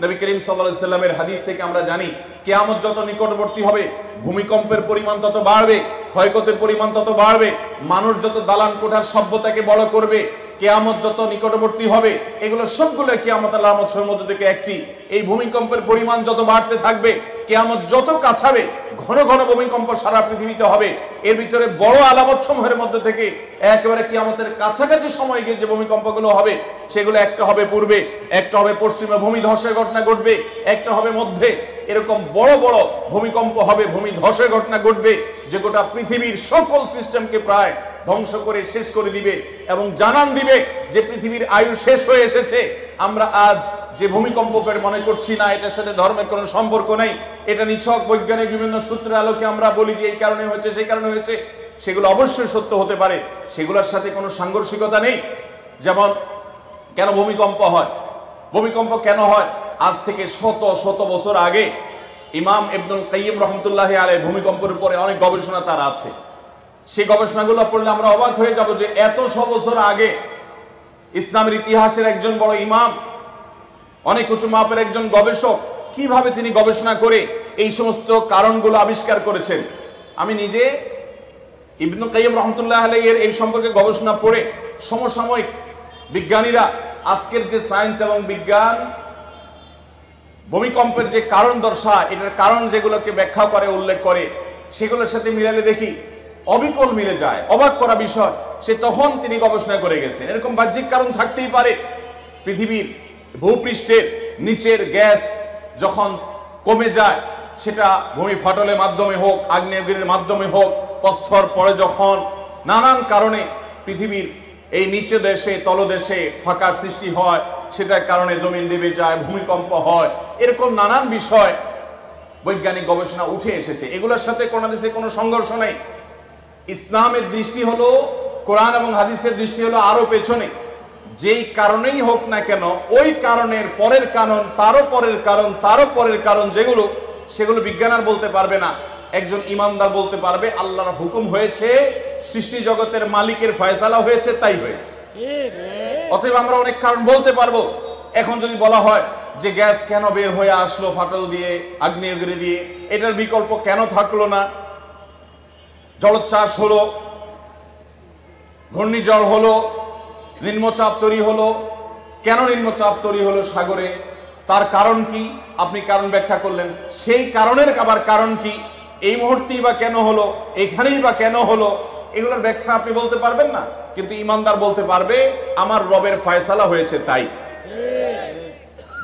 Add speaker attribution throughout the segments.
Speaker 1: নবী করিম সাল্লাল্লাহু আলাইহি সাল্লামের হাদিস থেকে আমরা জানি কিয়ামত যত নিকটবর্তী হবে ভূমিকম্পের পরিমাণ তত বাড়বে, ক্ষয়ক্ষতির পরিমাণ তত বাড়বে, মানুষ যত দালান কোঠার সভ্যতাকে বড় করবে, কিয়ামত যত নিকটবর্তী হবে, এগুলো সবগুলো কিয়ামত আলামত সমূহের মধ্যে থেকে একটি। এই ভূমিকম্পের পরিমাণ যত বাড়তে থাকবে, কিয়ামত যত কাছাবে, ঘন ঘন ভূমিকম্প সারা পৃথিবীতে হবে। এর ভিতরে বড় আলামত সমূহের মধ্যে থেকে একেবারে কিয়ামতের কাছাকাছি সময় গিয়ে যে ভূমিকম্পগুলো হবে, সেগুলো একটা হবে পূর্বে, একটা হবে পশ্চিমে ভূমি ধসের ঘটনা ঘটবে, একটা হবে মধ্যে। এরকম বড় বড় ভূমিকম্প হবে, ভূমি ধসের ঘটনা ঘটবে, যে গোটা পৃথিবীর সকল সিস্টেমকে প্রায় ধ্বংস করে শেষ করে দিবে এবং জানান দিবে যে পৃথিবীর আয়ু শেষ হয়ে এসেছে। আমরা আজ যে ভূমিকম্পকে মনে করছি না, এটার সাথে ধর্মের কোনো সম্পর্ক নেই, এটা নিছক বৈজ্ঞানিক বিভিন্ন সূত্রের আলোকে আমরা বলি যে এই কারণে হয়েছে, সেই কারণে হয়েছে, সেগুলো অবশ্যই সত্য হতে পারে, সেগুলোর সাথে কোনো সাংঘর্ষিকতা নেই। যেমন কেন ভূমিকম্প হয়, ভূমিকম্প কেন হয়? আজ থেকে শত শত বছর আগে ইমাম ইবনুল কাইয়িম রাহমাতুল্লাহি আলাইহি ভূমিকম্পের উপরে অনেক গবেষণা তার আছে। সেই গবেষণাগুলো পড়লে আমরা অবাক হয়ে যাব যে এত বছর আগে ইসলামের ইতিহাসের একজন বড় ইমাম, অনেক উঁচু মাপের একজন গবেষক, কিভাবে তিনি গবেষণা করে এই সমস্ত কারণগুলো আবিষ্কার করেছেন। আমি নিজে ইবনুল কাইয়িম রাহমাতুল্লাহি আলাইহি এর এই সম্পর্কে গবেষণা পড়ে সমসাময়িক বিজ্ঞানীরা আজকের যে সায়েন্স এবং বিজ্ঞান ভূমিকম্পের যে কারণ দর্শায়, এটার কারণ যেগুলোকে ব্যাখ্যা করে, উল্লেখ করে, সেগুলোর সাথে মিলালে দেখি অবিকল মিলে যায়। অবাক করা বিষয়, সে তখন তিনি গবেষণা করে গেছেন। এরকম বাহ্যিক কারণ থাকতেই পারে। পৃথিবীর ভূপৃষ্ঠের নিচের গ্যাস যখন কমে যায়, সেটা ভূমি ফাটলের মাধ্যমে হোক, আগ্নেয়গিরির মাধ্যমে হোক, প্রস্তর পরে যখন নানান কারণে পৃথিবীর এই নিচে দেশে তলদেশে ফাঁকার সৃষ্টি হয়, সেটার কারণে জমিন দেবে যায়, ভূমিকম্প হয়। এরকম নানান বিষয় বৈজ্ঞানিক গবেষণা উঠে এসেছে। এগুলোর সাথে কোনো দেশে কোনো সংঘর্ষ নেই। ইসলামের দৃষ্টি হলো, কোরআন এবং হাদিসের দৃষ্টি হলো আরো পেছনে। যেই কারণেই হোক না কেন, ওই কারণের পরের কারণ, তারও পরের কারণ, তারও পরের কারণ, যেগুলো সেগুলো বিজ্ঞান আর বলতে পারবে না। একজন ইমানদার বলতে পারবে আল্লাহর হুকুম হয়েছে, সৃষ্টি জগতের মালিকের ফয়সালা হয়েছে, তাই হয়েছে। অতএব আমরা অনেক কারণ বলতে পারবো। এখন যদি বলা হয় যে গ্যাস কেন বের হয়ে আসলো ফাটল দিয়ে, আগ্নেয়গিরি দিয়ে, এটার বিকল্প কেন থাকলো না? জলোচ্ছ্বাস হলো, ঘূর্ণিঝড় হলো, নিম্নচাপ তৈরি হলো, কেন নিম্নচাপ তৈরি হলো সাগরে? তার কারণ কি? আপনি কারণ ব্যাখ্যা করলেন, সেই কারণের আবার কারণ কি? এই মুহূর্তেই বা কেন হলো, এখানেই বা কেন হলো? এগুলোর ব্যাখ্যা আপনি বলতে পারবেন না। কিন্তু ইমানদার বলতে পারবে আমার রবের ফয়সালা হয়েছে তাই।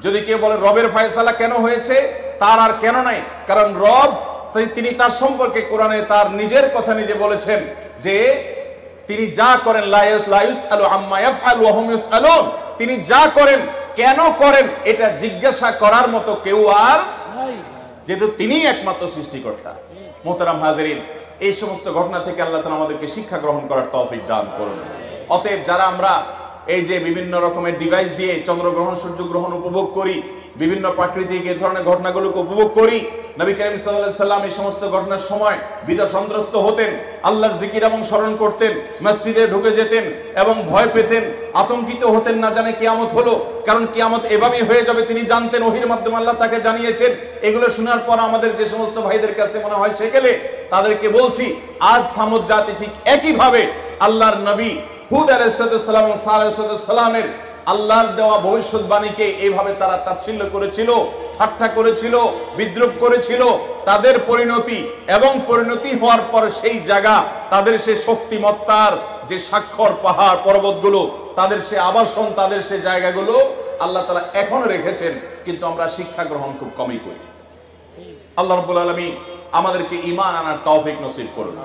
Speaker 1: যদি কেউ বলে রবের ফয়সালা কেন হয়েছে, তার আর কেন নাই, কারণ রব তিনি তার সম্পর্কে কোরআনে তার নিজের কথা নিজে বলেছেন যে তিনি যা করেন লা ইউসআলু আম্মা ইয়াফআলু ওয়া হুম ইউসআলুন, তিনি যা করেন কেন করেন এটা জিজ্ঞাসা করার মতো কেউ আর নাই, যেহেতু তিনিই একমাত্র সৃষ্টিকর্তা। মোহতারাম হাজিরিন, এই সমস্ত ঘটনা থেকে আল্লাহ তাআলা আমাদেরকে শিক্ষা গ্রহণ করার তৌফিক দান করুন। অতএব যারা আমরা এই যে বিভিন্ন রকমের ডিভাইস দিয়ে চন্দ্রগ্রহণ, সূর্যগ্রহণ উপভোগ করি, বিভিন্ন প্রাকৃতিক এই ধরনের ঘটনাগুলোকে উপভোগ করি, নবী করিম সাল্লাল্লাহু আলাইহি সাল্লাম এই সমস্ত ঘটনার সময় বিপদসন্ত্রস্ত হতেন, আল্লাহর জিকির এবং স্মরণ করতেন, মসজিদে ঢুকে যেতেন এবং ভয় পেতেন, আতঙ্কিত হতেন, না জানে কিয়ামত হলো। কারণ কিয়ামত এভাবেই হয়ে যাবে তিনি জানতেন, ওহীর মাধ্যমে আল্লাহ তাকে জানিয়েছেন। এগুলো শোনার পর আমাদের যে সমস্ত ভাইদের কাছে মনে হয় সেকেলে, তাদেরকে বলছি আজ সামুদ জাতি ঠিক একইভাবে আল্লাহর নবী হুদ আলাইহিস সালাম এবং সালেহ আলাইহিস সালামের আল্লাহর দেওয়া ভবিষ্যৎবাণীকে এইভাবে তারা তাচ্ছিল্য করেছিল, ঠাট্টা করেছিল, বিদ্রুপ করেছিল। তাদের পরিণতি এবং পরিণতি হওয়ার পর সেই জায়গা, তাদের সে শক্তিমত্তার যে স্বাক্ষর, পাহাড় পর্বতগুলো, তাদের সে আবাসন, তাদের সে জায়গাগুলো আল্লাহ তাআলা এখনো রেখেছেন, কিন্তু আমরা শিক্ষা গ্রহণ খুব কমই করি। আল্লাহ রাব্বুল আলামিন আমাদেরকে ঈমান আনার তৌফিক নসিব করুন।